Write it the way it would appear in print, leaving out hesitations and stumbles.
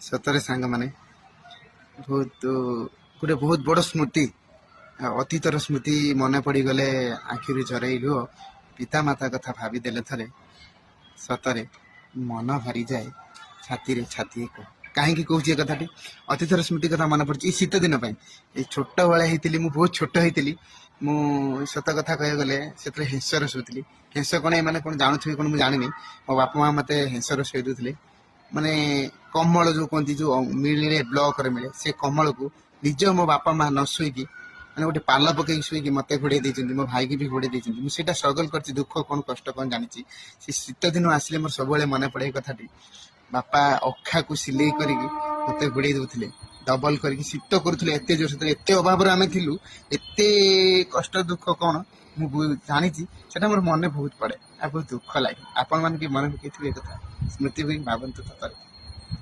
ସତରେ ସାଙ୍ଗମାନେ ବହୁତ ଗୋଟେ ବହୁତ ବଡ଼ ସ୍ମୃତି। ଅତୀତର ସ୍ମୃତି ମନେ ପଡ଼ିଗଲେ ଆଖିରୁ ଝରେଇ ଲୁହ। ପିତାମାତା କଥା ଭାବିଦେଲେ ଥରେ ସତରେ ମନ ଭରିଯାଏ ଛାତିରେ ଛାତି ଏକ। କାହିଁକି କହୁଛି ଏ କଥାଟି? ଅତୀତର ସ୍ମୃତି କଥା ମନେ ପଡୁଛି ଏଇ ଶୀତ ଦିନ ପାଇଁ। ଏଇ ଛୋଟବେଳେ ହେଇଥିଲି, ମୁଁ ବହୁତ ଛୋଟ ହେଇଥିଲି। ମୁଁ ସତ କଥା କହିବାକୁ ଗଲେ ସେତେବେଳେ ହେଁସରେ ଶୋଉଥିଲି। ହେଁସ କ'ଣ ଏମାନେ କ'ଣ ଜାଣୁଥିବେ କ'ଣ ମୁଁ ଜାଣିନି। ମୋ ବାପା ମା ମୋତେ ହେଁସରେ ଶୋଇ ଦେଉଥିଲେ। ମାନେ କମଳ ଯୋଉ କୁହନ୍ତି, ଯୋଉ ମିଳେ ବ୍ଲକରେ ମିଳେ, ସେ କମଳକୁ ନିଜ ମୋ ବାପା ମା ନ ଶୋଇକି ମାନେ ଗୋଟେ ପାଲ ପକେଇକି ଶୋଇକି ମତେ ଘୋଡେଇ ଦେଇଛନ୍ତି, ମୋ ଭାଇକି ବି ଘୋଡେଇ ଦେଇଛନ୍ତି। ମୁଁ ସେଇଟା ଷ୍ଟ୍ରଗଲ କରିଛି, ଦୁଃଖ କ'ଣ କଷ୍ଟ କ'ଣ ଜାଣିଛି। ସେ ଶୀତ ଦିନ ଆସିଲେ ମୋର ସବୁବେଳେ ମନେ ପଡେ ଏ କଥାଟି। ବାପା ଅଖାକୁ ସିଲେଇ କରିକି ମତେ ଘୋଡେଇ ଦଉଥିଲେ, ଡବଲ କରିକି। ଶୀତ କରୁଥିଲେ ଏତେ ଜୋର, ସେଥିରେ ଏତେ ଅଭାବରେ ଆମେ ଥିଲୁ, ଏତେ କଷ୍ଟ ଦୁଃଖ କ'ଣ ମୁଁ ଜାଣିଛି। ସେଟା ମୋର ମନେ ବହୁତ ପଡେ ଆଉ ବହୁତ ଦୁଃଖ ଲାଗେ। ଆପଣ ମାନେ କି ମନେ ପକେଇଥିବେ ଏ କଥା, ସ୍ମୃତି ବି ଭାବନ୍ତୁ ଥରେ।